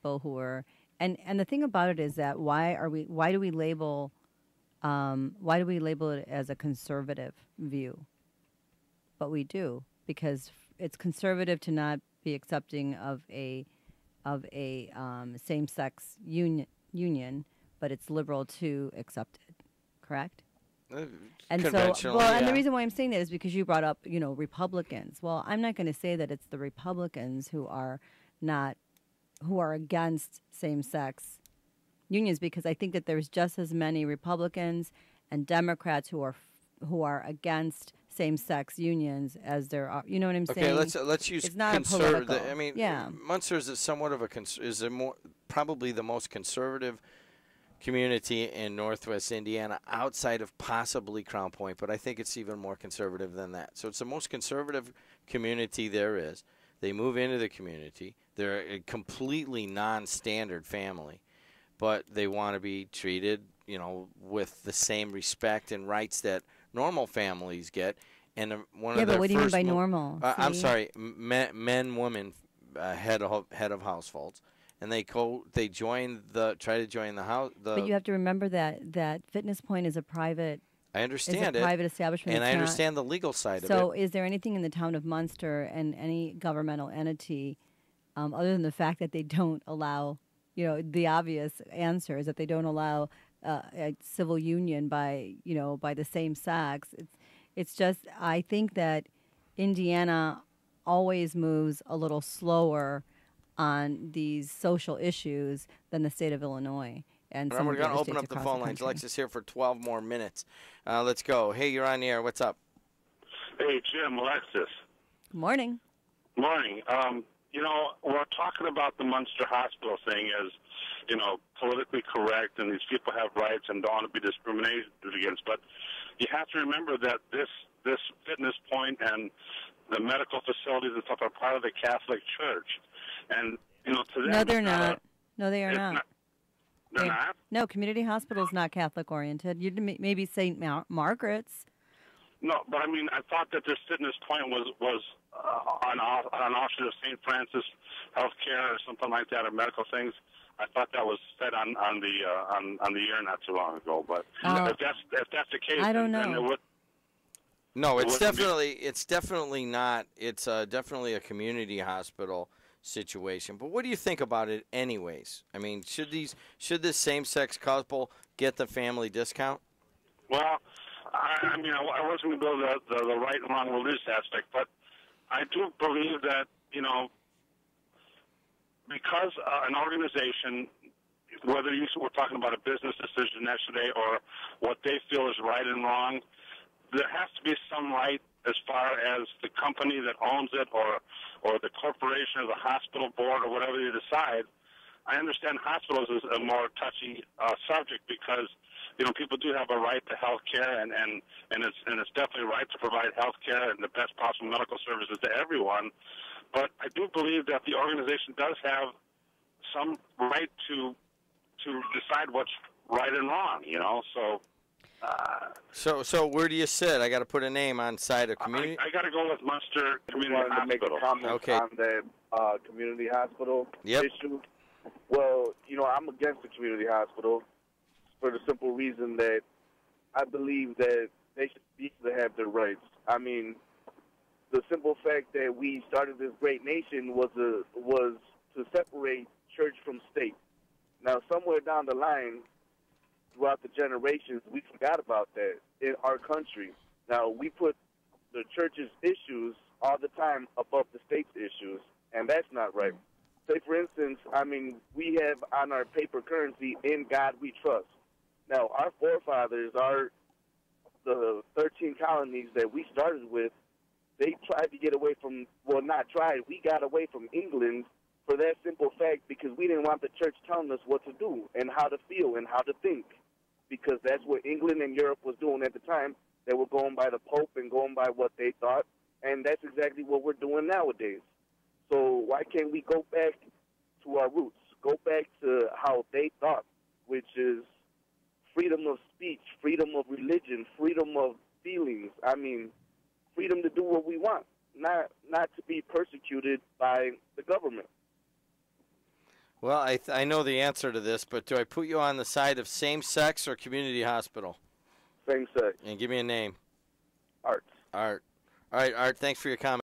people who are, and the thing about it is that why do we label it as a conservative view? But we do, because it's conservative to not be accepting of a same-sex union, but it's liberal to accept it. Correct? And so, and the reason why I'm saying that is because you brought up, Republicans. Well, I'm not going to say that it's the Republicans who are against same-sex unions, because I think that there's just as many Republicans and Democrats who are against same-sex unions as there are. You know what I'm saying? Okay, let's use conservative. I mean, Munster is somewhat of probably the most conservative community in Northwest Indiana, outside of possibly Crown Point, but I think it's even more conservative than that. So it's the most conservative community there is. They move into the community. They're a completely non-standard family, but they want to be treated, with the same respect and rights that normal families get. And one of their but what do you mean by first normal? I'm sorry, men, women, head of households. And try to join the house. But you have to remember that Fitness Point is a private. I understand it. Private establishment, and I understand the legal side of it. So, is there anything in the town of Munster and any governmental entity, other than the fact that they don't allow, the obvious answer is that they don't allow a civil union by the same sex. It's just, I think that Indiana always moves a little slower on these social issues than the state of Illinois. And we're going to open up the phone lines. Alexis here for 12 more minutes. Let's go. Hey, you're on the air. What's up? Hey, Jim, Alexis. Good morning. Morning. We're talking about the Munster Hospital thing as, politically correct, and these people have rights and don't want to be discriminated against. But you have to remember that this Fitness Point and the medical facilities and stuff are part of the Catholic Church. And, to them... No, they're not. No, they are not. They're not? No, Community Hospital is not Catholic-oriented. You'd maybe St. Margaret's. No, but I mean, I thought that this Fitness Point was an offshoot of St. Francis Healthcare or something like that, or medical things. I thought that was said on the air not too long ago. But if that's the case, I don't know. Then it would... No, it's definitely not. It's definitely a community hospital situation. But what do you think about it anyways? I mean, should this same-sex couple get the family discount? Well, I wasn't going to go the right and wrong religious aspect, but I do believe that, because an organization, whether we're talking about a business decision yesterday or what they feel is right and wrong, there has to be some right as far as the company that owns it or the corporation or the hospital board or whatever they decide. I understand hospitals is a more touchy subject because, people do have a right to health care and it's definitely right to provide health care and the best possible medical services to everyone. But I do believe that the organization does have some right to decide what's right and wrong, So where do you sit? I got to put a name on side of community. I got to go with Munster Community Hospital. To make a comment on the community hospital issue. Well, I'm against the community hospital for the simple reason that I believe that they should be able to have their rights. I mean, the simple fact that we started this great nation was to separate church from state. Now, somewhere down the line, throughout the generations, we forgot about that in our country. Now, we put the church's issues all the time above the state's issues, and that's not right. Say, for instance, we have on our paper currency, "In God We Trust." Now, our forefathers, the 13 colonies that we started with, they tried to get away from, well, not tried, we got away from England for that simple fact because we didn't want the church telling us what to do and how to feel and how to think, because that's what England and Europe was doing at the time. They were going by the Pope and going by what they thought, and that's exactly what we're doing nowadays. So why can't we go back to our roots, go back to how they thought, which is freedom of speech, freedom of religion, freedom of feelings. I mean, freedom to do what we want, not to be persecuted by the government. Well, I know the answer to this, but do I put you on the side of same-sex or community hospital? Same-sex. And give me a name. Art. Art. All right, Art, thanks for your comment.